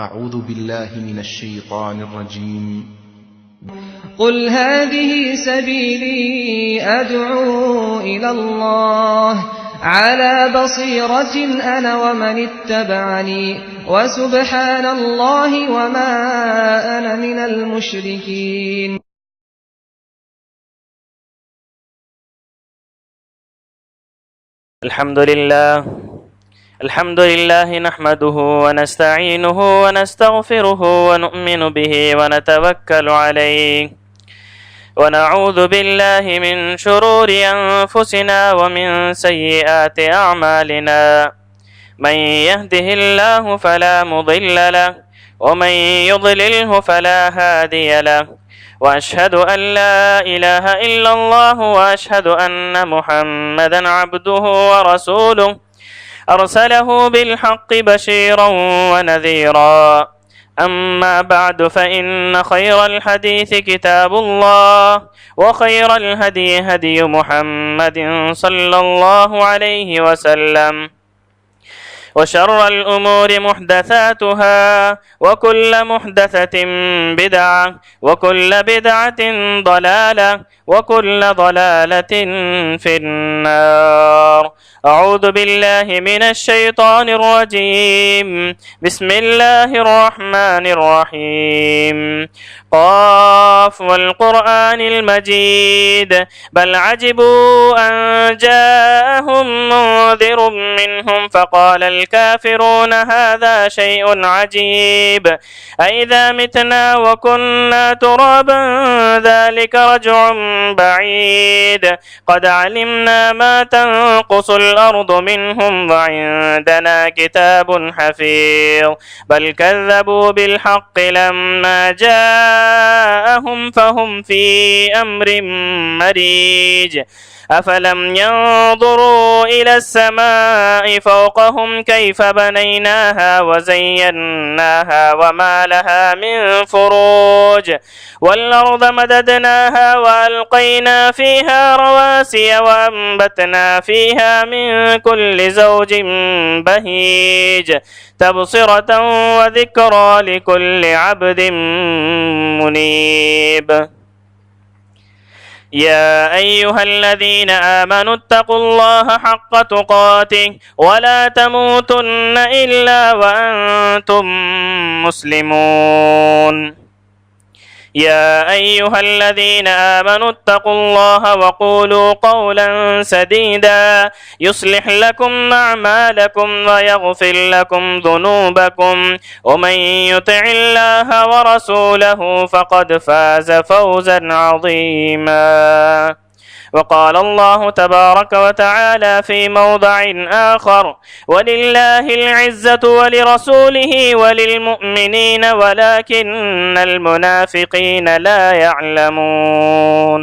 أعوذ بالله من الشيطان الرجيم. قل هذه سبيلي أدعو إلى الله على بصيرة أنا ومن اتبعني وسبحان الله وما أنا من المشركين. الحمد لله نحمده ونستعينه ونستغفره ونؤمن به ونتوكل عليه ونعوذ بالله من شرور أنفسنا ومن سيئات أعمالنا. من يهده الله فلا مضل له ومن يضلله فلا هادي له، وأشهد أن لا إله إلا الله وأشهد أن محمدا عبده ورسوله أرسله بالحق بشيرا ونذيرا. أما بعد، فإن خير الحديث كتاب الله، وخير الهدي هدي محمد صلى الله عليه وسلم، وشر الأمور محدثاتها، وكل محدثة بدعة، وكل بدعة ضلالة، وكل ضلالة في النار. أعوذ بالله من الشيطان الرجيم. بسم الله الرحمن الرحيم. قاف والقرآن المجيد، بل عجبوا أن جاءهم منذر منهم فقال الكافرون هذا شيء عجيب، أإذا متنا وكنا ترابا ذلك رجع بعيد، قد علمنا ما تنقص الأرض منهم وعندنا كتاب حفيظ، بل كذبوا بالحق لما جاءهم فهم في أمر مريج. أفلم ينظروا إلى السماء فوقهم كيف بنيناها وزيناها وما لها من فروج، والأرض مددناها وألقينا فيها رواسي وأنبتنا فيها من كل زوج بهيج، تبصرة وذكرى لكل عبد منيب. يا أيها الذين آمنوا اتقوا الله حق تقاته ولا تموتن إلا وأنتم مسلمون. يا أيها الذين آمنوا اتقوا الله وقولوا قولا سديدا يصلح لكم أعمالكم ويغفر لكم ذنوبكم، ومن يطع الله ورسوله فقد فاز فوزا عظيما. وقال الله تبارك وتعالى في موضع آخر: ولله العزة ولرسوله وللمؤمنين ولكن المنافقين لا يعلمون.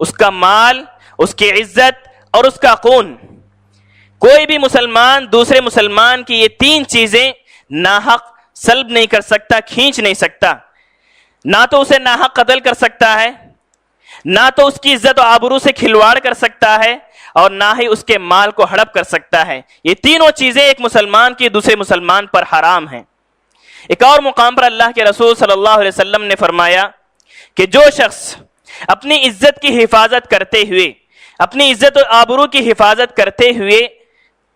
اس کا مال، اس کی عزت اور اس کا خون. کوئی بھی مسلمان دوسرے مسلمان کی یہ تین چیزیں ناحق سلب نہیں کر سکتا، کھینچ نہیں سکتا. نہ تو اسے ناحق قتل کر سکتا ہے، نہ تو اس کی عزت و آبرو سے کھلواڑ کر سکتا ہے، اور نہ ہی اس کے مال کو ہڑپ کر سکتا ہے. یہ تینوں چیزیں ایک مسلمان کی دوسرے مسلمان پر حرام ہیں. ایک اور مقام پر اللہ کے رسول صلی اللہ علیہ وسلم نے فرمایا کہ جو شخص اپنی عزت کی حفاظت کرتے ہوئے، اپنی عزت و آبرو کی حفاظت کرتے ہوئے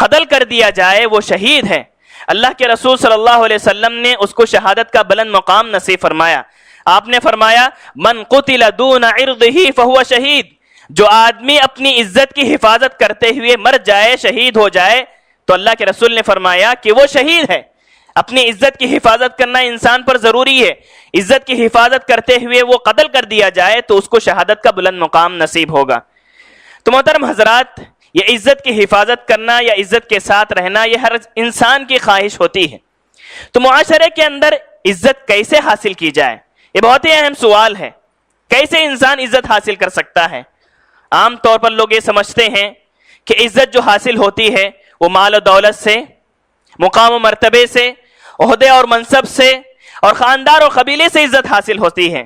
قتل کر دیا جائے وہ شہید ہے. اللہ کے رسول صلی اللہ علیہ وسلم نے اس کو شہادت کا بلند مقام نصیب فرمایا. آپ نے فرمایا من قتل دون عرضہ فہو شہید، جو آدمی اپنی عزت کی حفاظت کرتے ہوئے مر جائے، شہید ہو جائے، تو اللہ کے رسول نے فرمایا کہ وہ شہید ہے. اپنی عزت کی حفاظت کرنا انسان پر ضروری ہے. عزت کی حفاظت کرتے ہوئے وہ قتل کر دیا جائے تو اس کو شہادت کا بلند مقام نصیب ہوگا. تو محترم حضرات، یہ عزت کی حفاظت کرنا یا عزت کے ساتھ رہنا یہ ہر انسان کی خواہش ہوتی ہے. تو معاشرے کے اندر عزت کیسے حاصل کی جائے، یہ بہت ہی اہم سوال ہے. کیسے انسان عزت حاصل کر سکتا ہے؟ عام طور پر لوگ یہ سمجھتے ہیں کہ عزت جو حاصل ہوتی ہے وہ مال و دولت سے، مقام و مرتبے سے، عہدے اور منصب سے، اور خاندان اور قبیلے سے عزت حاصل ہوتی ہے،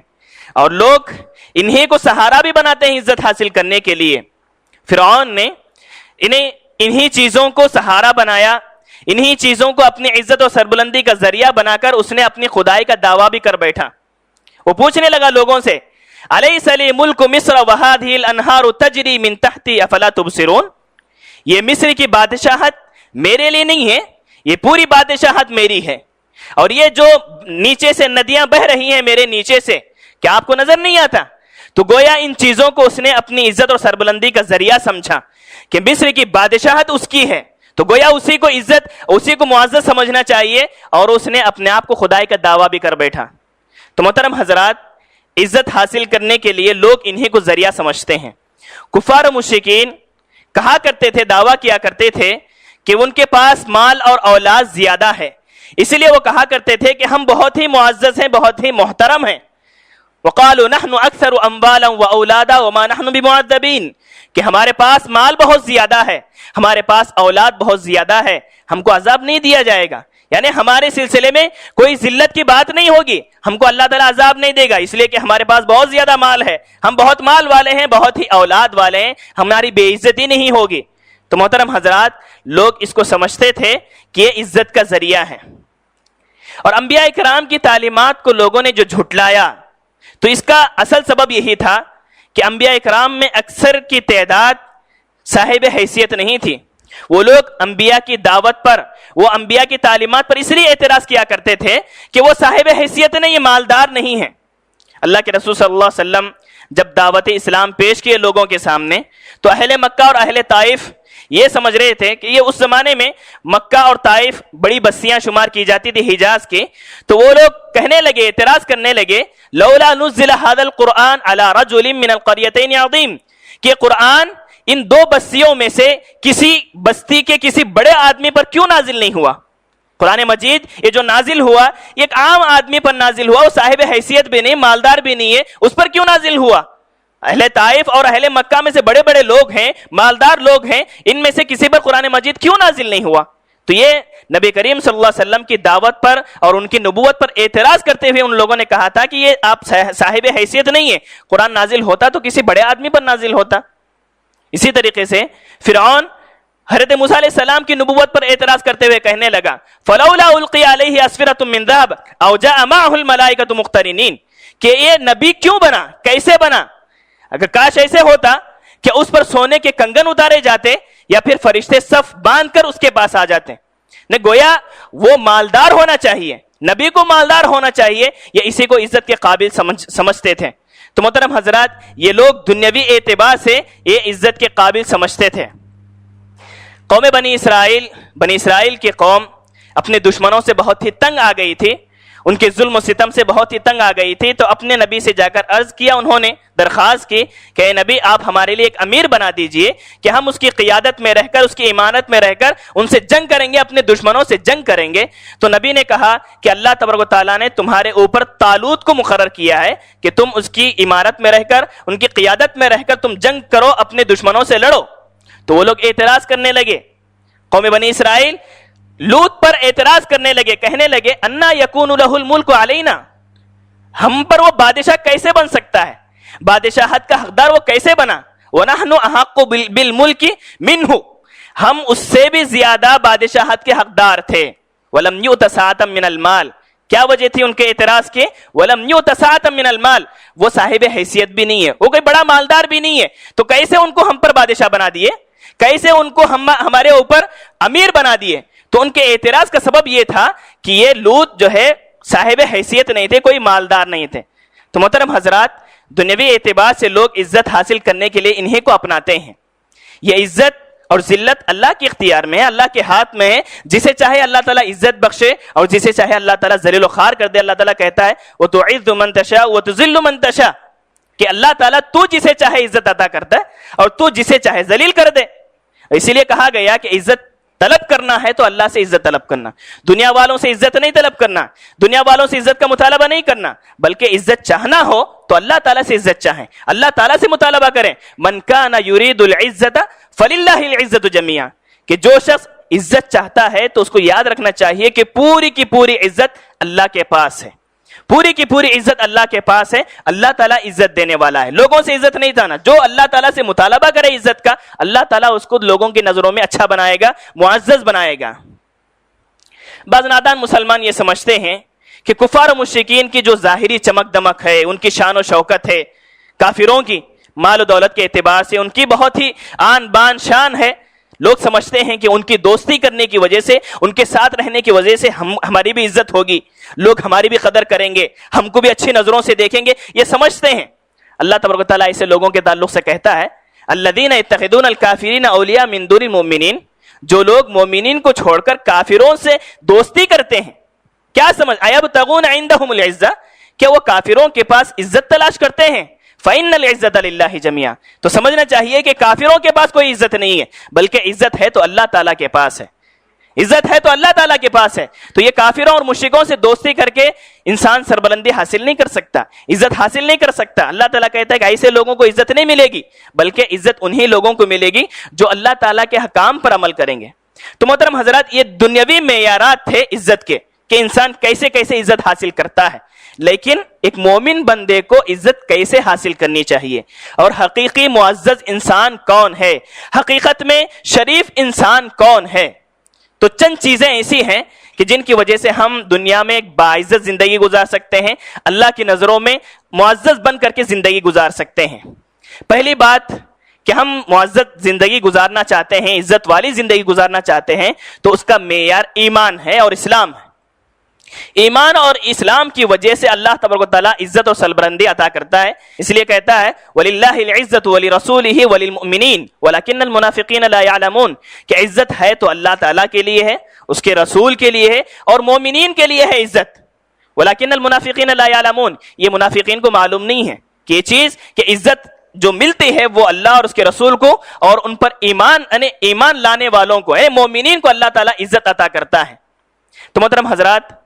اور لوگ انہی کو سہارا بھی بناتے ہیں عزت حاصل کرنے کے لیے. فرعون نے انہی چیزوں کو سہارا بنایا، انہی چیزوں کو اپنی عزت و سربلندی کا ذریعہ بنا کر اس نے اپنی خدائی کا دعویٰ بھی کر بیٹھا. وہ پوچھنے لگا لوگوں سے الیس لی ملک مصر وہذہ الانہار تجری من تحتی افلا تبصرون، یہ مصر کی بادشاہت میرے لیے نہیں ہے، یہ پوری بادشاہت میری ہے، اور یہ جو نیچے سے ندیاں بہ رہی ہیں میرے نیچے سے، کیا آپ کو نظر نہیں آتا؟ تو گویا ان چیزوں کو اس نے اپنی عزت اور سربلندی کا ذریعہ سمجھا کہ مصر کی بادشاہت اس کی ہے، تو گویا اسی کو عزت، اسی کو معزز سمجھنا چاہیے، اور اس نے اپنے آپ کو خدائی کا دعویٰ بھی کر بیٹھا. تو محترم حضرات، عزت حاصل کرنے کے لیے لوگ انہی کو ذریعہ سمجھتے ہیں. کفار و مشرکین کہا کرتے تھے، دعویٰ کیا کرتے تھے کہ ان کے پاس مال اور اولاد زیادہ ہے، اس لیے وہ کہا کرتے تھے کہ ہم بہت ہی معزز ہیں، بہت ہی محترم ہیں. وقالوا نحن اکثر اموالا واولادا وما نحن بمعذبین، کہ ہمارے پاس مال بہت زیادہ ہے، ہمارے پاس اولاد بہت زیادہ ہے، ہم کو عذاب نہیں دیا جائے گا، یعنی ہمارے سلسلے میں کوئی ذلت کی بات نہیں ہوگی، ہم کو اللہ تعالیٰ عذاب نہیں دے گا، اس لیے کہ ہمارے پاس بہت زیادہ مال ہے، ہم بہت مال والے ہیں، بہت ہی اولاد والے ہیں، ہماری بے عزتی نہیں ہوگی. تو محترم حضرات، لوگ اس کو سمجھتے تھے کہ یہ عزت کا ذریعہ ہے. اور انبیاء کرام کی تعلیمات کو لوگوں نے جو جھٹلایا، تو اس کا اصل سبب یہی تھا کہ انبیاء کرام میں اکثر کی تعداد صاحب حیثیت نہیں تھی. وہ لوگ انبیاء کی دعوت پر، وہ انبیاء کی تعلیمات پر اس لیے اعتراض کیا کرتے تھے کہ وہ صاحب حیثیت نہیں، مالدار نہیں ہیں. اللہ کے رسول صلی اللہ علیہ وسلم جب دعوت اسلام پیش کیے لوگوں کے سامنے، تو اہل مکہ اور اہل طائف یہ سمجھ رہے تھے کہ یہ اس زمانے میں مکہ اور طائف بڑی بستیاں شمار کی جاتی تھی حجاز کی. تو وہ لوگ کہنے لگے، اعتراض کرنے لگے، لولا نزل هذا القرآن على رجل من القريتين عظيم، کہ قرآن ان دو بستیوں میں سے کسی بستی کے کسی بڑے آدمی پر کیوں نازل نہیں ہوا؟ قرآن مجید یہ جو نازل ہوا یہ ایک عام آدمی پر نازل ہوا، وہ صاحب حیثیت بھی نہیں، مالدار بھی نہیں ہے، اس پر کیوں نازل ہوا؟ اہل طائف اور اہل مکہ میں سے بڑے بڑے لوگ ہیں، مالدار لوگ ہیں، ان میں سے کسی پر قرآن مجید کیوں نازل نہیں ہوا؟ تو یہ نبی کریم صلی اللہ علیہ وسلم کی دعوت پر اور ان کی نبوت پر اعتراض کرتے ہوئے ان لوگوں نے کہا تھا کہ یہ آپ صاحب حیثیت نہیں ہے، قرآن نازل ہوتا تو کسی بڑے آدمی پر نازل ہوتا. اسی طریقے سے فرعون حضرت موسیٰ علیہ السلام کی نبوت پر اعتراض کرتے ہوئے کہنے لگا فلولا القی علیہ اسورۃ من ذہب او جاء معہ الملائکۃ مقترنین، کہ یہ نبی کیوں بنا، کیسے بنا؟ اگر کاش ایسے ہوتا کہ اس پر سونے کے کنگن اتارے جاتے یا پھر فرشتے صف باندھ کر اس کے پاس آ جاتے. نے گویا وہ مالدار ہونا چاہیے، نبی کو مالدار ہونا چاہیے، یہ اسی کو عزت کے قابل سمجھتے تھے. تو محترم حضرات، یہ لوگ دنیاوی اعتبار سے یہ عزت کے قابل سمجھتے تھے. قوم بنی اسرائیل کی قوم اپنے دشمنوں سے بہت ہی تنگ آ گئی تھی، ان کے ظلم و ستم سے بہت ہی تنگ آ گئی تھی، تو اپنے نبی سے جا کر عرض کیا، انہوں نے درخواست کی کہ اے نبی آپ ہمارے لیے ایک امیر بنا دیجئے کہ ہم اس کی قیادت میں رہ کر، اس کی امارت میں رہ کر ان سے جنگ کریں گے، اپنے دشمنوں سے جنگ کریں گے۔ تو نبی نے کہا کہ اللہ تبارک و تعالیٰ نے تمہارے اوپر طالوت کو مقرر کیا ہے کہ تم اس کی امارت میں رہ کر، ان کی قیادت میں رہ کر تم جنگ کرو، اپنے دشمنوں سے لڑو۔ تو وہ لوگ اعتراض کرنے لگے، قوم بنی اسرائیل لوط پر اعتراض کرنے لگے، کہنے لگے انا یکون لہ الملک علینا، ہم پر وہ بادشاہ کیسے بن سکتا ہے، بادشاہت کا حقدار وہ کیسے بنا، ونحن احق بالملک منہ، ہم اس سے بھی زیادہ بادشاہت کے حقدار تھے۔ ولم یؤت سعۃ من المال، کیا وجہ تھی ان کے اعتراض کے؟ ولم یؤت سعۃ من المال، وہ صاحب حیثیت بھی نہیں ہے، وہ کوئی بڑا مالدار بھی نہیں ہے، تو کیسے ان کو ہم پر بادشاہ بنا دیے، کیسے ان کو ہمارے اوپر امیر بنا دیے؟ تو ان کے اعتراض کا سبب یہ تھا کہ یہ لوط جو ہے صاحب حیثیت نہیں تھے، کوئی مالدار نہیں تھے۔ تو محترم حضرات، دنیاوی اعتبار سے لوگ عزت حاصل کرنے کے لیے انہیں کو اپناتے ہیں۔ یہ عزت اور ذلت اللہ کے اختیار میں ہے، اللہ کے ہاتھ میں ہے، جسے چاہے اللہ تعالیٰ عزت بخشے اور جسے چاہے اللہ تعالیٰ ذلیل و خوار کر دے۔ اللہ تعالیٰ کہتا ہے وَتُعِزُّ مَن تَشَاءُ وَتُذِلُّ مَن تَشَاءُ، کہ اللہ تعالیٰ تو جسے چاہے عزت عطا کرتا ہے اور تو جسے چاہے ذلیل کر دے۔ اسی لیے کہا گیا کہ عزت طلب کرنا ہے تو اللہ سے عزت طلب کرنا، دنیا والوں سے عزت نہیں طلب کرنا، دنیا والوں سے عزت کا مطالبہ نہیں کرنا، بلکہ عزت چاہنا ہو تو اللہ تعالیٰ سے عزت چاہیں، اللہ تعالیٰ سے مطالبہ کریں۔ من کان یرید العزت فللہ العزت جمیعا، کہ جو شخص عزت چاہتا ہے تو اس کو یاد رکھنا چاہیے کہ پوری کی پوری عزت اللہ کے پاس ہے، پوری کی پوری عزت اللہ کے پاس ہے۔ اللہ تعالیٰ عزت دینے والا ہے، لوگوں سے عزت نہیں چاہنا۔ جو اللہ تعالیٰ سے مطالبہ کرے عزت کا، اللہ تعالیٰ اس کو لوگوں کی نظروں میں اچھا بنائے گا، معزز بنائے گا۔ بعض نادان مسلمان یہ سمجھتے ہیں کہ کفار و مشرکین کی جو ظاہری چمک دمک ہے، ان کی شان و شوکت ہے، کافروں کی مال و دولت کے اعتبار سے ان کی بہت ہی آن بان شان ہے، لوگ سمجھتے ہیں کہ ان کی دوستی کرنے کی وجہ سے، ان کے ساتھ رہنے کی وجہ سے ہماری بھی عزت ہوگی، لوگ ہماری بھی قدر کریں گے، ہم کو بھی اچھی نظروں سے دیکھیں گے، یہ سمجھتے ہیں۔ اللہ تبارک و تعالیٰ ایسے لوگوں کے تعلق سے کہتا ہے الذین یتخذون الکافرین اولیاء من دون المؤمنین، جو لوگ مومنین کو چھوڑ کر کافروں سے دوستی کرتے ہیں۔ کیا سمجھ ایبتغون عندہم العزہ، کیا وہ کافروں کے پاس عزت تلاش کرتے ہیں؟ فَإِنَّ الْعِزَّةَ لِلَّهِ جَمِيعًا، تو سمجھنا چاہیے کہ کافروں کے پاس کوئی عزت نہیں ہے، بلکہ عزت ہے تو اللہ تعالیٰ کے پاس ہے، عزت ہے تو اللہ تعالیٰ کے پاس ہے۔ تو یہ کافروں اور مشرکوں سے دوستی کر کے انسان سربلندی حاصل نہیں کر سکتا، عزت حاصل نہیں کر سکتا۔ اللہ تعالیٰ کہتا ہے کہ ایسے لوگوں کو عزت نہیں ملے گی، بلکہ عزت انہی لوگوں کو ملے گی جو اللہ تعالیٰ کے حکام پر عمل کریں گے۔ تو محترم حضرات، یہ دنیاوی معیارات تھے عزت کے کہ انسان کیسے کیسے عزت حاصل کرتا ہے، لیکن ایک مومن بندے کو عزت کیسے حاصل کرنی چاہیے، اور حقیقی معزز انسان کون ہے، حقیقت میں شریف انسان کون ہے۔ تو چند چیزیں ایسی ہیں کہ جن کی وجہ سے ہم دنیا میں ایک باعزت زندگی گزار سکتے ہیں، اللہ کی نظروں میں معزز بن کر کے زندگی گزار سکتے ہیں۔ پہلی بات کہ ہم معزز زندگی گزارنا چاہتے ہیں، عزت والی زندگی گزارنا چاہتے ہیں، تو اس کا معیار ایمان ہے اور اسلام ہے۔ ایمان اور اسلام کی وجہ سے اللہ تبارک و تعالیٰ عزت اور سربلندی عطا کرتا ہے۔ اس لیے کہتا ہے وَلِلَّهِ الْعِزَّةُ وَلِرَسُولِهِ وَلِلْمُؤْمِنِينَ وَلَكِنَّ الْمُنَافِقِينَ لَا يَعْلَمُونَ، کہ عزت ہے تو اللہ تعالیٰ کے لیے ہے، اس کے رسول کے لیے ہے اور مومنین کے لیے ہے عزت۔ وَلَكِنَّ الْمُنَافِقِينَ لَا يَعْلَمُونَ، یہ منافقین کو معلوم نہیں ہے کہ یہ چیز کہ عزت جو ملتی ہے وہ اللہ اور اس کے رسول کو اور ان پر ایمان لانے والوں کو ہے، مومنین کو اللہ تعالیٰ عزت عطا کرتا ہے۔ تو محترم حضرات،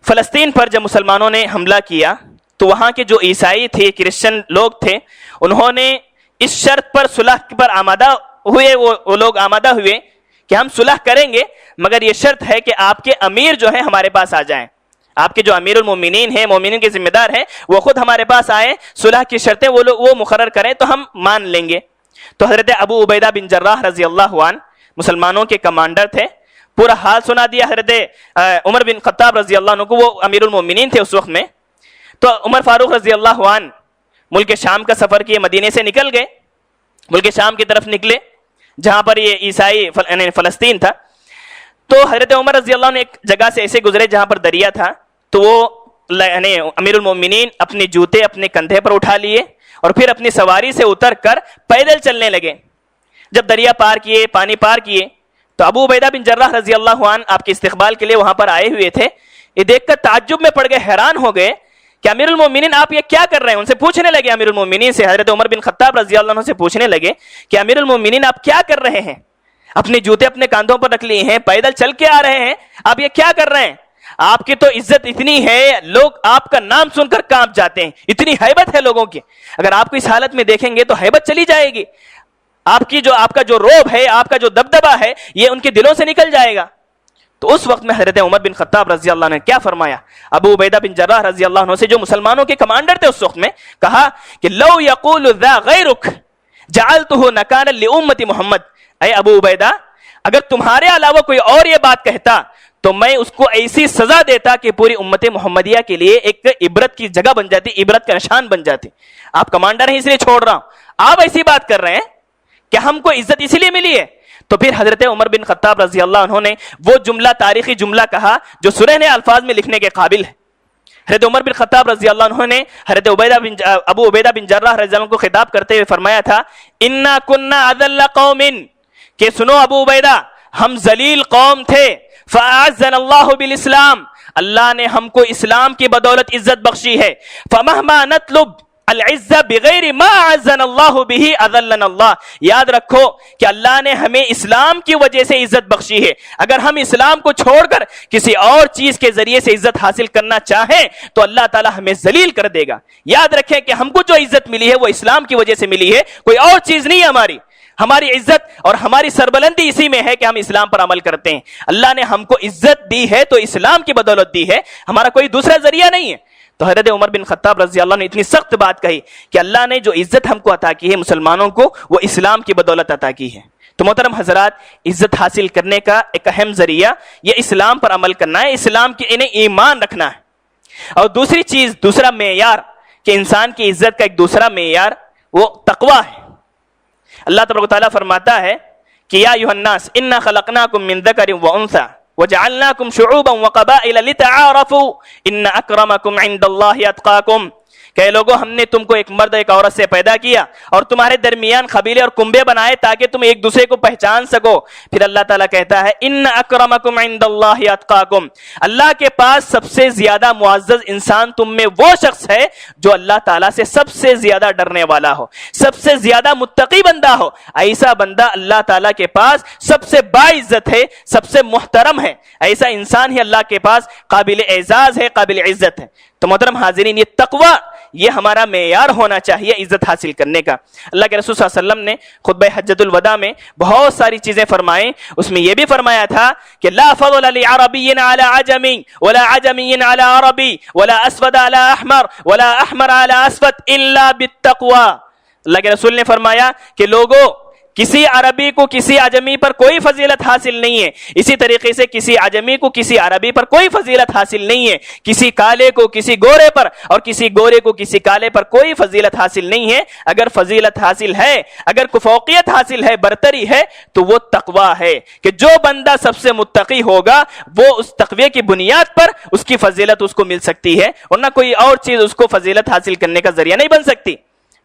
فلسطین پر جب مسلمانوں نے حملہ کیا تو وہاں کے جو عیسائی تھے، کرسچن لوگ تھے، انہوں نے اس شرط پر صلح پر آمادہ ہوئے، وہ لوگ آمادہ ہوئے کہ ہم صلح کریں گے، مگر یہ شرط ہے کہ آپ کے امیر جو ہیں ہمارے پاس آ جائیں، آپ کے جو امیر المومنین ہیں، مومنین کے ذمہ دار ہیں، وہ خود ہمارے پاس آئیں، صلح کی شرطیں وہ مقرر کریں تو ہم مان لیں گے۔ تو حضرت ابو عبیدہ بن جراح رضی اللہ عنہ مسلمانوں کے کمانڈر تھے، پورا حال سنا دیا حضرت عمر بن خطاب رضی اللہ عنہ کو، وہ امیر المومنین تھے اس وقت میں۔ تو عمر فاروق رضی اللہ عنہ ملک شام کا سفر کیے، مدینے سے نکل گئے، ملک شام کی طرف نکلے جہاں پر یہ عیسائی فلسطین تھا۔ تو حضرت عمر رضی اللہ عنہ ایک جگہ سے ایسے گزرے جہاں پر دریا تھا، تو وہ امیر المومنین اپنے جوتے اپنے کندھے پر اٹھا لیے اور پھر اپنی سواری سے اتر کر پیدل چلنے لگے۔ جب دریا پار کیے، پانی پار کیے، تو ابو عبیدہ بن جراح رضی اللہ عنہ آپ کے استقبال کے لیے وہاں پر آئے ہوئے تھے۔ یہ دیکھ کر تعجب میں پڑ گئے, حیران ہو گئے کہ امیر المومنین آپ یہ کیا کر رہے ہیں. ان سے پوچھنے لگے امیر المومنین سے, حضرت عمر بن خطاب رضی اللہ عنہ سے پوچھنے لگے کہ امیر المومنین آپ کیا کر رہے ہیں, اپنے جوتے اپنے کاندھوں پر رکھ لیے ہیں, پیدل چل کے آ رہے ہیں, آپ یہ کیا کر رہے ہیں؟ آپ کی تو عزت اتنی ہے, لوگ آپ کا نام سن کر کانپ جاتے ہیں, اتنی ہیبت ہے لوگوں کی. اگر آپ کو اس حالت میں دیکھیں گے تو ہیبت چلی جائے گی, آپ کا جو روب ہے, آپ کا جو دبدبہ ہے, یہ ان کے دلوں سے نکل جائے گا. تو اس وقت میں حضرت عمر بن خطاب رضی اللہ عنہ نے کیا فرمایا؟ ابو عبیدہ بن جراح رضی اللہ عنہ سے, جو مسلمانوں کے کمانڈر تھے اس وقت میں, کہا کہ لو یقول ذا غیرک جعلتہ نکالا لامت محمد. اے ابو عبیدہ, اگر تمہارے علاوہ کوئی اور یہ بات کہتا تو میں اس کو ایسی سزا دیتا کہ پوری امت محمدیہ کے لیے ایک عبرت کی جگہ بن جاتی, عبرت کا نشان بن جاتی. آپ کمانڈر ہیں اس لیے چھوڑ رہا ہوں, آپ ایسی بات کر رہے ہیں کہ ہم کو عزت اسی لیے ملی ہے. تو پھر حضرت عمر بن خطاب رضی اللہ عنہ نے وہ جملہ, تاریخی جملہ کہا جو سرہنے الفاظ میں لکھنے کے قابل ہے. حضرت عمر بن خطاب رضی اللہ عنہ نے حضرت ابو عبیدہ بن جراح رضی اللہ عنہ کو خطاب کرتے ہوئے فرمایا تھا, انا کننا اذل قوم, کہ سنو ابو عبیدہ, ہم ذلیل قوم تھے, فاعزنا اللہ بالاسلام, اللہ نے ہم کو اسلام کی بدولت عزت بخشی ہے. فمہما نطلب العزہ بغیر ما اعزنا اللہ به اذلنا اللہ, یاد رکھو کہ اللہ نے ہمیں اسلام کی وجہ سے عزت بخشی ہے. اگر ہم اسلام کو چھوڑ کر کسی اور چیز کے ذریعے سے عزت حاصل کرنا چاہیں تو اللہ تعالی ہمیں ذلیل کر دے گا. یاد رکھیں کہ ہم کو جو عزت ملی ہے وہ اسلام کی وجہ سے ملی ہے, کوئی اور چیز نہیں ہے. ہماری عزت اور ہماری سربلندی اسی میں ہے کہ ہم اسلام پر عمل کرتے ہیں. اللہ نے ہم کو عزت دی ہے تو اسلام کی بدولت دی ہے, ہمارا کوئی دوسرا ذریعہ نہیں ہے. تو حضرت عمر بن خطاب رضی اللہ عنہ نے اتنی سخت بات کہی کہ اللہ نے جو عزت ہم کو عطا کی ہے مسلمانوں کو, وہ اسلام کی بدولت عطا کی ہے. تو محترم حضرات, عزت حاصل کرنے کا ایک اہم ذریعہ یہ اسلام پر عمل کرنا ہے, اسلام کی انہیں ایمان رکھنا ہے. اور دوسری چیز, دوسرا معیار کہ انسان کی عزت کا ایک دوسرا معیار وہ تقویٰ ہے. اللہ تبارک و تعالیٰ فرماتا ہے کہ یا ایھا الناس انا خلقناکم من ذکر وانثی وجعلناکم شعوبا وقبائل لتعارفوا ان اکرمکم عند اللہ اتقاکم, کہ لوگوں ہم نے تم کو ایک مرد ایک عورت سے پیدا کیا اور تمہارے درمیان قبیلے اور کنبے بنائے تاکہ تم ایک دوسرے کو پہچان سکو. پھر اللہ تعالیٰ کہتا ہے ان اکرمکم عند اللہ اتقاکم, اللہ کے پاس سب سے زیادہ معزز انسان تم میں وہ شخص ہے جو اللہ تعالیٰ سے سب سے زیادہ ڈرنے والا ہو, سب سے زیادہ متقی بندہ ہو. ایسا بندہ اللہ تعالیٰ کے پاس سب سے باعزت ہے, سب سے محترم ہے. ایسا انسان ہی اللہ کے پاس قابل اعزاز ہے, قابل عزت ہے. تو محترم حاضرین, یہ تقویٰ یہ ہمارا معیار ہونا چاہیے عزت حاصل کرنے کا. اللہ کے رسول صلی اللہ علیہ وسلم نے خطبہ حجۃ الوداع میں بہت ساری چیزیں فرمائیں, اس میں یہ بھی فرمایا تھا کہ لا فضل لعربی علی عجمی ولا عجمی علی عربی ولا اسود علی احمر ولا احمر علی اسود الا بالتقوی. اللہ کے رسول نے فرمایا کہ لوگوں, کسی عربی کو کسی عجمی پر کوئی فضیلت حاصل نہیں ہے, اسی طریقے سے کسی عجمی کو کسی عربی پر کوئی فضیلت حاصل نہیں ہے, کسی کالے کو کسی گورے پر اور کسی گورے کو کسی کالے پر کوئی فضیلت حاصل نہیں ہے. اگر فضیلت حاصل ہے, اگر فوقیت حاصل ہے, برتری ہے, تو وہ تقویٰ ہے کہ جو بندہ سب سے متقی ہوگا وہ اس تقوی کی بنیاد پر اس کی فضیلت اس کو مل سکتی ہے, ورنہ کوئی اور چیز اس کو فضیلت حاصل کرنے کا ذریعہ نہیں بن سکتی.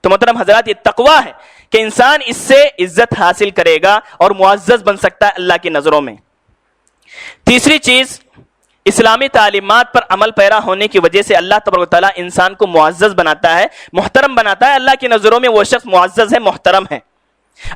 تو محترم حضرات, یہ تقویٰ ہے کہ انسان اس سے عزت حاصل کرے گا اور معزز بن سکتا ہے اللہ کی نظروں میں. تیسری چیز, اسلامی تعلیمات پر عمل پیرا ہونے کی وجہ سے اللہ تبارک و تعالیٰ انسان کو معزز بناتا ہے, محترم بناتا ہے. اللہ کی نظروں میں وہ شخص معزز ہے, محترم ہے.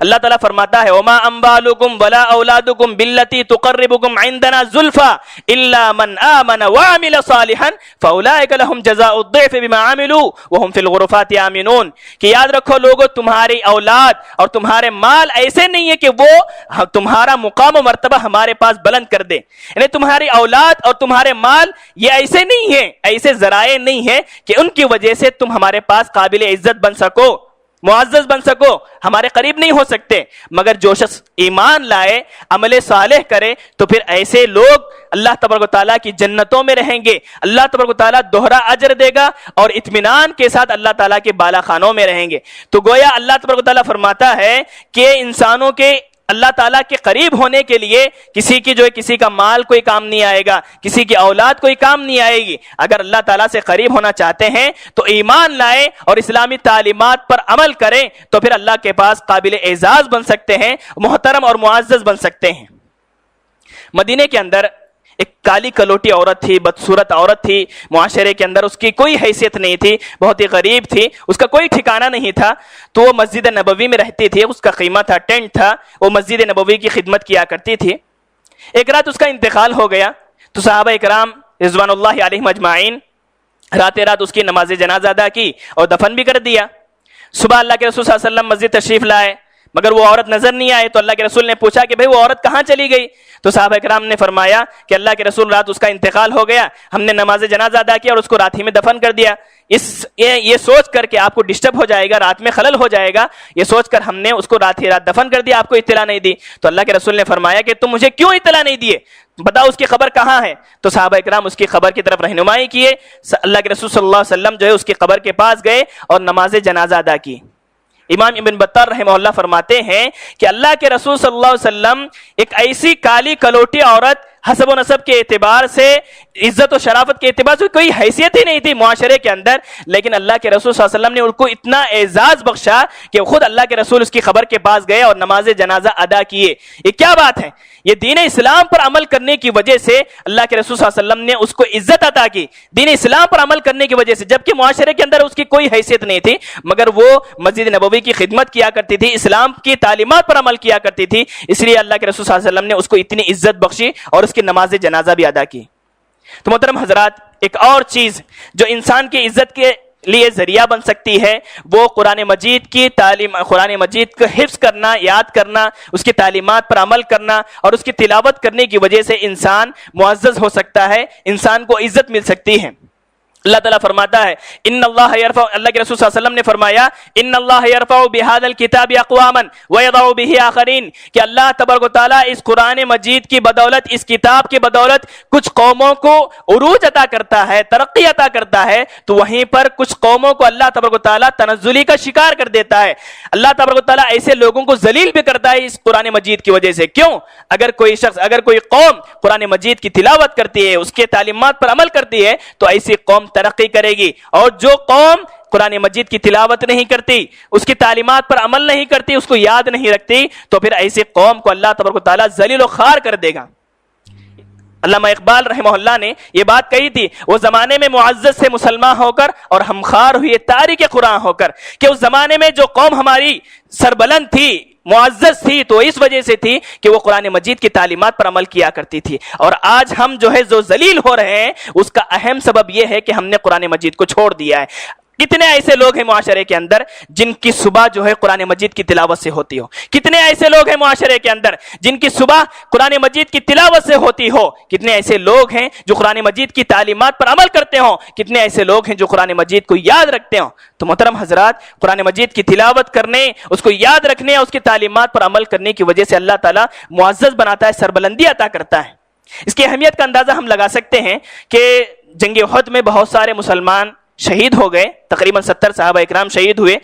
اللہ تعالیٰ فرماتا ہے وما اموالکم ولا اولادکم باللتی تقربکم عندنا زلفا الا من آمن وعمل صالحا فاولئک لهم جزاء الضعف بما عملوا وهم فی الغرفات آمنون, کہ یاد رکھو لوگوں, تمہاری اولاد اور تمہارے مال ایسے نہیں ہے کہ وہ تمہارا مقام و مرتبہ ہمارے پاس بلند کر دے. یعنی تمہاری اولاد اور تمہارے مال یہ ایسے نہیں ہیں, ایسے ذرائع نہیں ہیں کہ ان کی وجہ سے تم ہمارے پاس قابل عزت بن سکو, معزز بن سکو, ہمارے قریب نہیں ہو سکتے. مگر جو شخص ایمان لائے, عمل صالح کرے, تو پھر ایسے لوگ اللہ تبارک و تعالیٰ کی جنتوں میں رہیں گے. اللہ تبارک و تعالیٰ دوہرا اجر دے گا اور اطمینان کے ساتھ اللہ تعالیٰ کے بالا خانوں میں رہیں گے. تو گویا اللہ تبارک و تعالیٰ فرماتا ہے کہ انسانوں کے اللہ تعالیٰ کے قریب ہونے کے لیے کسی کی کسی کا مال کوئی کام نہیں آئے گا, کسی کی اولاد کوئی کام نہیں آئے گی. اگر اللہ تعالیٰ سے قریب ہونا چاہتے ہیں تو ایمان لائیں اور اسلامی تعلیمات پر عمل کریں, تو پھر اللہ کے پاس قابل اعزاز بن سکتے ہیں, محترم اور معزز بن سکتے ہیں. مدینے کے اندر ایک کالی کلوٹی عورت تھی, بدصورت عورت تھی, معاشرے کے اندر اس کی کوئی حیثیت نہیں تھی, بہت ہی غریب تھی, اس کا کوئی ٹھکانہ نہیں تھا. تو وہ مسجد نبوی میں رہتی تھی, اس کا خیمہ تھا, ٹینٹ تھا, وہ مسجد نبوی کی خدمت کیا کرتی تھی. ایک رات اس کا انتقال ہو گیا تو صحابہ اکرام رضوان اللہ علیہم اجمعین رات اس کی نماز جنازہ ادا کی اور دفن بھی کر دیا. صبح اللہ کے رسول صلی اللہ علیہ وسلم مسجد تشریف لائے مگر وہ عورت نظر نہیں آئے. تو اللہ کے رسول نے پوچھا کہ بھئی وہ عورت کہاں چلی گئی؟ تو صحابہ کرام نے فرمایا کہ اللہ کے رسول رات اس کا انتقال ہو گیا, ہم نے نماز جنازہ ادا کیا اور اس کو رات ہی میں دفن کر دیا. یہ سوچ کر کے آپ کو ڈسٹرب ہو جائے گا, رات میں خلل ہو جائے گا, یہ سوچ کر ہم نے اس کو رات ہی رات دفن کر دیا, آپ کو اطلاع نہیں دی. تو اللہ کے رسول نے فرمایا کہ تم مجھے کیوں اطلاع نہیں دیے, بتاؤ اس کی خبر کہاں ہے؟ تو صحابہ کرام اس کی خبر کی طرف رہنمائی کیے. اللہ کے رسول صلی اللہ علیہ وسلم جو ہے اس کی قبر کے پاس گئے اور نماز جنازہ ادا کی. امام ابن بطار رحمہ اللہ فرماتے ہیں کہ اللہ کے رسول صلی اللہ علیہ وسلم ایک ایسی کالی کلوٹی عورت, حسب و نسب کے اعتبار سے, عزت و شرافت کے اعتبار سے کوئی حیثیت ہی نہیں تھی معاشرے کے اندر, لیکن اللہ کے رسول صلی اللہ علیہ وسلم نے ان کو اتنا اعزاز بخشا کہ خود اللہ کے رسول اس کی خبر کے پاس گئے اور نماز جنازہ ادا کیے. یہ کیا بات ہے؟ یہ دین اسلام پر عمل کرنے کی وجہ سے اللہ کے رسول صلی اللہ علیہ وسلم نے اس کو عزت عطا کی, دین اسلام پر عمل کرنے کی وجہ سے, جبکہ معاشرے کے اندر اس کی کوئی حیثیت نہیں تھی, مگر وہ مسجد نبوی کی خدمت کیا کرتی تھی, اسلام کی تعلیمات پر عمل کیا کرتی تھی, اس لیے اللہ کے رسول صلی اللہ علیہ وسلم نے اس کو اتنی عزت بخشی اور اس کی نماز جنازہ بھی ادا کی. تو محترم حضرات, ایک اور چیز جو انسان کی عزت کے لیے ذریعہ بن سکتی ہے وہ قرآن مجید کی تعلیم, قرآن مجید کو حفظ کرنا, یاد کرنا, اس کی تعلیمات پر عمل کرنا اور اس کی تلاوت کرنے کی وجہ سے انسان معزز ہو سکتا ہے, انسان کو عزت مل سکتی ہے. اللہ تعالیٰ فرماتا ہے ان اللہ یرفع, اللہ کے رسول صلی اللہ علیہ وسلم نے فرمایا ان اللہ یرفع بہذا الکتاب اقواما ویضع به آخرین, کہ اللہ تبارک و تعالیٰ اس قرآن مجید کی بدولت, اس کتاب کی بدولت کچھ قوموں کو عروج عطا کرتا ہے, ترقی عطا کرتا ہے, تو وہیں پر کچھ قوموں کو اللہ تبارک و تعالیٰ تنزلی کا شکار کر دیتا ہے. اللہ تبارک و تعالیٰ ایسے لوگوں کو ذلیل بھی کرتا ہے اس قرآن مجید کی وجہ سے. کیوں؟ اگر کوئی شخص, اگر کوئی قوم قرآن مجید کی تلاوت کرتی ہے, اس کے تعلیمات پر عمل کرتی ہے, تو ایسی قوم ترقی کرے گی, اور جو قوم قرآن مجید کی تلاوت نہیں کرتی, اس کی تعلیمات پر عمل نہیں کرتی, اس کو یاد نہیں رکھتی, تو پھر ایسی قوم کو اللہ تبارک و تعالیٰ ذلیل و خوار کر دے گا. علامہ اقبال رحمہ اللہ نے یہ بات کہی تھی, وہ زمانے میں معزز سے مسلمان ہو کر اور ہمخوار ہوئے تاریک قرآن ہو کر, کہ اس زمانے میں جو قوم ہماری سربلند تھی, معزز تھی, تو اس وجہ سے تھی کہ وہ قرآن مجید کی تعلیمات پر عمل کیا کرتی تھی. اور آج ہم جو ہے جو ذلیل ہو رہے ہیں اس کا اہم سبب یہ ہے کہ ہم نے قرآن مجید کو چھوڑ دیا ہے. کتنے ایسے لوگ ہیں معاشرے کے اندر جن کی صبح جو ہے قرآن مجید کی تلاوت سے ہوتی ہو, کتنے ایسے لوگ ہیں معاشرے کے اندر جن کی صبح قرآن مجید کی تلاوت سے ہوتی ہو, کتنے ایسے لوگ ہیں جو قرآن مجید کی تعلیمات پر عمل کرتے ہوں, کتنے ایسے لوگ ہیں جو قرآن مجید کو یاد رکھتے ہوں. تو محترم حضرات, قرآن مجید کی تلاوت کرنے, اس کو یاد رکھنے اور اس کی تعلیمات پر عمل کرنے کی وجہ سے اللہ تعالیٰ معزز بناتا ہے, سربلندی عطا کرتا ہے. اس کی اہمیت کا اندازہ ہم لگا سکتے ہیں کہ جنگ احد میں بہت سارے مسلمان شہید ہو گئے, تقریباً 70 صحابہ اکرام شہید ہوئے.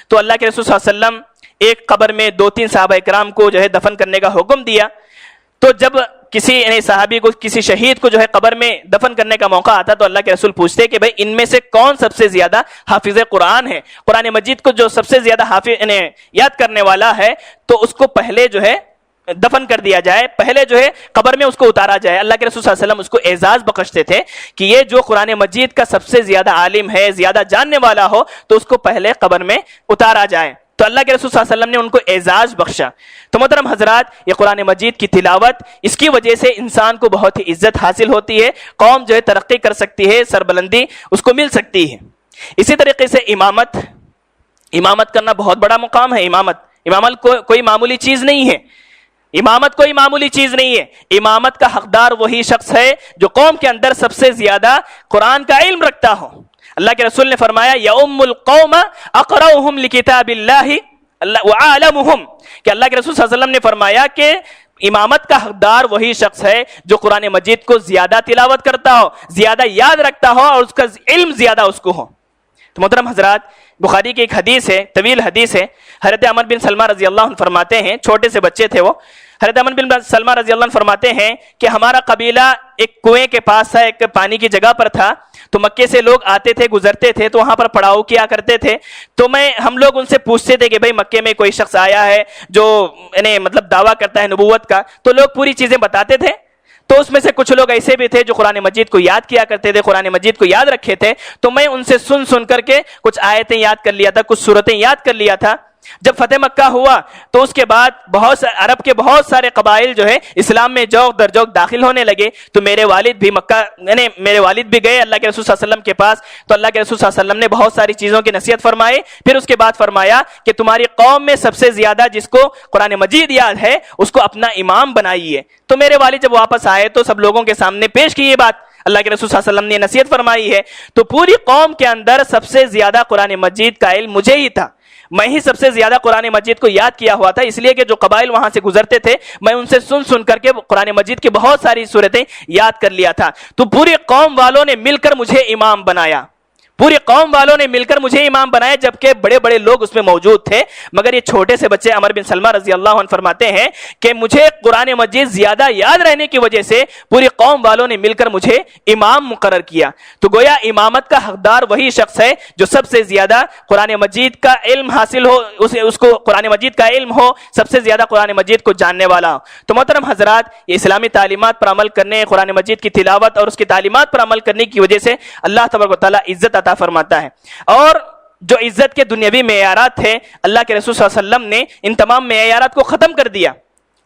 تو اللہ کے رسول صلی اللہ علیہ وسلم ایک قبر میں 2-3 صحابہ اکرام کو جو ہے دفن کرنے کا حکم دیا. تو جب کسی صحابی کو, کسی شہید کو جو ہے قبر میں دفن کرنے کا موقع آتا تو اللہ کے رسول پوچھتے کہ بھئی ان میں سے کون سب سے زیادہ حافظ قرآن ہے, قرآن مجید کو جو سب سے زیادہ حافظ یاد کرنے والا ہے, تو اس کو پہلے جو ہے دفن کر دیا جائے, پہلے جو ہے قبر میں اس کو اتارا جائے. اللہ کے رسول صلی اللہ علیہ وسلم اس کو اعزاز بخشتے تھے کہ یہ جو قرآن مجید کا سب سے زیادہ عالم ہے, زیادہ جاننے والا ہو, تو اس کو پہلے قبر میں اتارا جائے. تو اللہ کے رسول صلی اللہ علیہ وسلم نے ان کو اعزاز بخشا. تو محترم حضرات, یہ قرآن مجید کی تلاوت, اس کی وجہ سے انسان کو بہت ہی عزت حاصل ہوتی ہے, قوم جو ہے ترقی کر سکتی ہے, سربلندی اس کو مل سکتی ہے. اسی طریقے سے امامت کرنا بہت بڑا مقام ہے. امامت کوئی معمولی چیز نہیں ہے, امامت کوئی معمولی چیز نہیں ہے. امامت کا حقدار وہی شخص ہے جو قوم کے اندر سب سے زیادہ قرآن کا علم رکھتا ہو. اللہ کے رسول نے فرمایا یؤم القوم اقرؤہم لکتاب اللہ وعالمہم, کہ اللہ کے رسول صلی اللہ علیہ وسلم نے فرمایا کہ امامت کا حقدار وہی شخص ہے جو قرآن مجید کو زیادہ تلاوت کرتا ہو, زیادہ یاد رکھتا ہو اور اس کا علم زیادہ اس کو ہو. تو محترم حضرات, بخاری کی ایک حدیث ہے, طویل حدیث ہے. حضرت احمد بن سلمہ رضی اللہ عنہ فرماتے ہیں, چھوٹے سے بچے تھے وہ, حضرت احمد بن سلمہ رضی اللہ عنہ فرماتے ہیں کہ ہمارا قبیلہ ایک کنویں کے پاس تھا, ایک پانی کی جگہ پر تھا. تو مکے سے لوگ آتے تھے, گزرتے تھے, تو وہاں پر پڑاؤ کیا کرتے تھے. تو ہم لوگ ان سے پوچھتے تھے کہ بھئی مکے میں کوئی شخص آیا ہے جو مطلب دعویٰ کرتا ہے نبوت کا, تو لوگ پوری چیزیں بتاتے تھے. تو اس میں سے کچھ لوگ ایسے بھی تھے جو قرآن مجید کو یاد کیا کرتے تھے, قرآن مجید کو یاد رکھے تھے, تو میں ان سے سن کر کے کچھ آیتیں یاد کر لیا تھا, کچھ سورتیں یاد کر لیا تھا. جب فتح مکہ ہوا تو اس کے بعد عرب کے بہت سارے قبائل جو ہے اسلام میں جوق در جوق داخل ہونے لگے. تو میرے والد بھی مکہ, یعنی میرے والد بھی گئے اللہ کے رسول صلی اللہ علیہ وسلم کے پاس. تو اللہ کے رسول صلی اللہ علیہ وسلم نے بہت ساری چیزوں کی نصیحت فرمائی. پھر اس کے بعد فرمایا کہ تمہاری قوم میں سب سے زیادہ جس کو قرآن مجید یاد ہے اس کو اپنا امام بنائیے. تو میرے والد جب واپس آئے تو سب لوگوں کے سامنے پیش کی یہ بات, اللہ کے رسول صلی اللہ علیہ وسلم نے نصیحت فرمائی ہے. تو پوری قوم کے اندر سب سے زیادہ قرآن مجید کا علم مجھے ہی تھا, میں ہی سب سے زیادہ قرآن مجید کو یاد کیا ہوا تھا, اس لیے کہ جو قبائل وہاں سے گزرتے تھے میں ان سے سن کر کے قرآن مجید کی بہت ساری صورتیں یاد کر لیا تھا. تو پوری قوم والوں نے مل کر مجھے امام بنایا, پوری قوم والوں نے مل کر مجھے امام بنایا, جبکہ بڑے بڑے لوگ اس میں موجود تھے. مگر یہ چھوٹے سے بچے عمر بن سلمہ رضی اللہ عنہ فرماتے ہیں کہ مجھے قرآن مجید زیادہ یاد رہنے کی وجہ سے پوری قوم والوں نے مل کر مجھے امام مقرر کیا. تو گویا امامت کا حقدار وہی شخص ہے جو سب سے زیادہ قرآن مجید کا علم حاصل ہو, اس کو قرآن مجید کا علم ہو, سب سے زیادہ قرآن مجید کو جاننے والا ہو. تو محترم حضرات, یہ اسلامی تعلیمات پر عمل کرنے, قرآن مجید کی تلاوت اور اس کی تعلیمات پر عمل کرنے کی وجہ سے اللہ تبارک و تعالیٰ عزت عطا فرماتا ہے. اور جو عزت کے دنیاوی معیارات تھے اللہ کے رسول صلی اللہ علیہ وسلم نے ان تمام معیارات کو ختم کر دیا.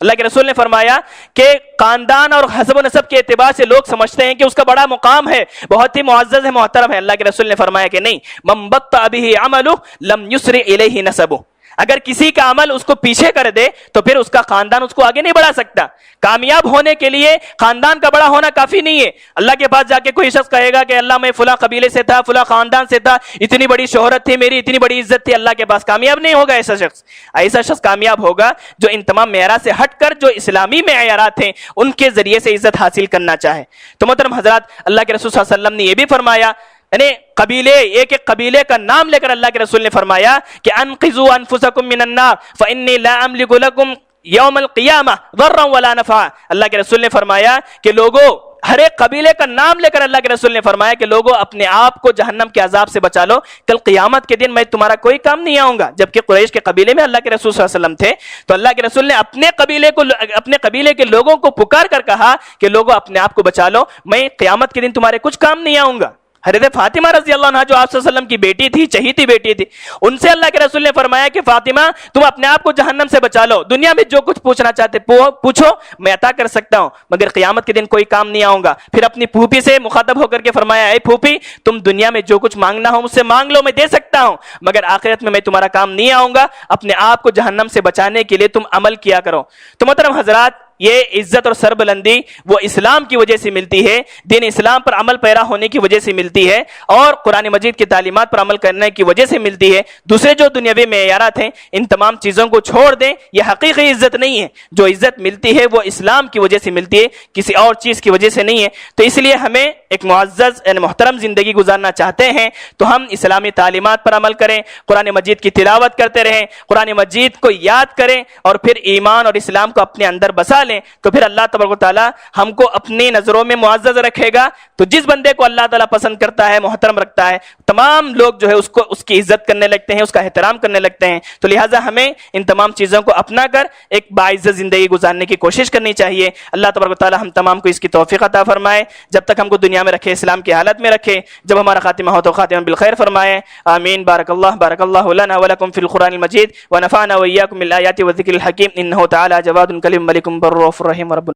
اللہ کے رسول نے فرمایا کہ خاندان اور حسب و نسب کے اعتبار سے لوگ سمجھتے ہیں کہ اس کا بڑا مقام ہے, بہت ہی معزز ہے, محترم ہے. اللہ کے رسول نے فرمایا کہ نہیں, من بطأ به عمله لم يسرع الیہ نسبه, اگر کسی کا عمل اس کو پیچھے کر دے تو پھر اس کا خاندان اس کو آگے نہیں بڑھا سکتا. کامیاب ہونے کے لیے خاندان کا بڑا ہونا کافی نہیں ہے. اللہ کے پاس جا کے کوئی شخص کہے گا کہ اللہ میں فلاں قبیلے سے تھا, فلاں خاندان سے تھا, اتنی بڑی شہرت تھی میری, اتنی بڑی عزت تھی, اللہ کے پاس کامیاب نہیں ہوگا ایسا شخص. ایسا شخص کامیاب ہوگا جو ان تمام معیارات سے ہٹ کر جو اسلامی معیارات ہیں ان کے ذریعے سے عزت حاصل کرنا چاہے. تو محترم حضرات, اللہ کے رسول صلی اللہ علیہ وسلم نے یہ بھی فرمایا, یعنی قبیلے, ایک قبیلے کا نام لے کر اللہ کے رسول نے فرمایا کہ انقذوا انفسکم من النار فانی لا املک لکم یوم القیامہ ضرا ولا نفعا. اللہ کے رسول نے فرمایا کہ لوگوں, ہر ایک قبیلے کا نام لے کر اللہ کے رسول نے فرمایا کہ لوگوں اپنے آپ کو جہنم کے عذاب سے بچا لو, کل قیامت کے دن میں تمہارا کوئی کام نہیں آؤں گا. جبکہ قریش کے قبیلے میں اللہ کے رسول صلی اللہ علیہ وسلم تھے, تو اللہ کے رسول نے اپنے قبیلے کے لوگوں کو پکار کر کہا کہ لوگوں اپنے آپ کو بچا لو, میں قیامت کے دن تمہارے کچھ کام نہیں آؤں گا. حضرت فاطمہ رضی اللہ عنہ جو آپ صلی اللہ علیہ وسلم کی بیٹی تھی, چہیتی بیٹی تھی, ان سے اللہ کے رسول نے فرمایا کہ فاطمہ تم اپنے آپ کو جہنم سے بچا لو, دنیا میں جو کچھ پوچھنا چاہتے پوچھو, میں عطا کر سکتا ہوں, مگر قیامت کے دن کوئی کام نہیں آؤں گا. پھر اپنی پھوپھی سے مخاطب ہو کر کے فرمایا, اے پھوپھی تم دنیا میں جو کچھ مانگنا ہو مجھ سے مانگ لو, میں دے سکتا ہوں, مگر آخرت میں تمہارا کام نہیں آؤں گا. اپنے آپ کو جہنم سے بچانے کے لیے تم عمل کیا کرو. تو محترم حضرات, یہ عزت اور سربلندی وہ اسلام کی وجہ سے ملتی ہے, دین اسلام پر عمل پیرا ہونے کی وجہ سے ملتی ہے, اور قرآن مجید کی تعلیمات پر عمل کرنے کی وجہ سے ملتی ہے. دوسرے جو دنیاوی معیارات ہیں ان تمام چیزوں کو چھوڑ دیں, یہ حقیقی عزت نہیں ہے. جو عزت ملتی ہے وہ اسلام کی وجہ سے ملتی ہے, کسی اور چیز کی وجہ سے نہیں ہے. تو اس لیے ہمیں ایک معزز یعنی محترم زندگی گزارنا چاہتے ہیں تو ہم اسلامی تعلیمات پر عمل کریں, قرآن مجید کی تلاوت کرتے رہیں, قرآن مجید کو یاد کریں, اور پھر ایمان اور اسلام کو اپنے اندر بسا لیں. تو پھر اللہ تبارک و تعالیٰ ہم کو اپنی نظروں میں معزز رکھے گا. تو جس بندے کو اللہ تعالیٰ پسند کرتا ہے, محترم رکھتا ہے, تمام لوگ جو ہے اس کی عزت کرنے لگتے ہیں, اس کا احترام کرنے لگتے ہیں. تو لہٰذا ہمیں ان تمام چیزوں کو اپنا کر ایک باعزت زندگی گزارنے کی کوشش کرنی چاہیے. اللہ تبارک و تعالیٰ ہم تمام کو اس کی توفیق عطا فرمائے, جب تک ہم کو دنیا میں رکھے اسلام کی حالت میں رکھے, جب ہمارا خاتمہ ہو تو خاتمہ بالخیر فرمائے. آمین. بارک اللہ لنا ولکم فی القرآن المجید ونفعنا وإیاکم بالآیات والذکر الحکیم انہ تعالی جواد کلیم ملک بر رؤوف رحیم رب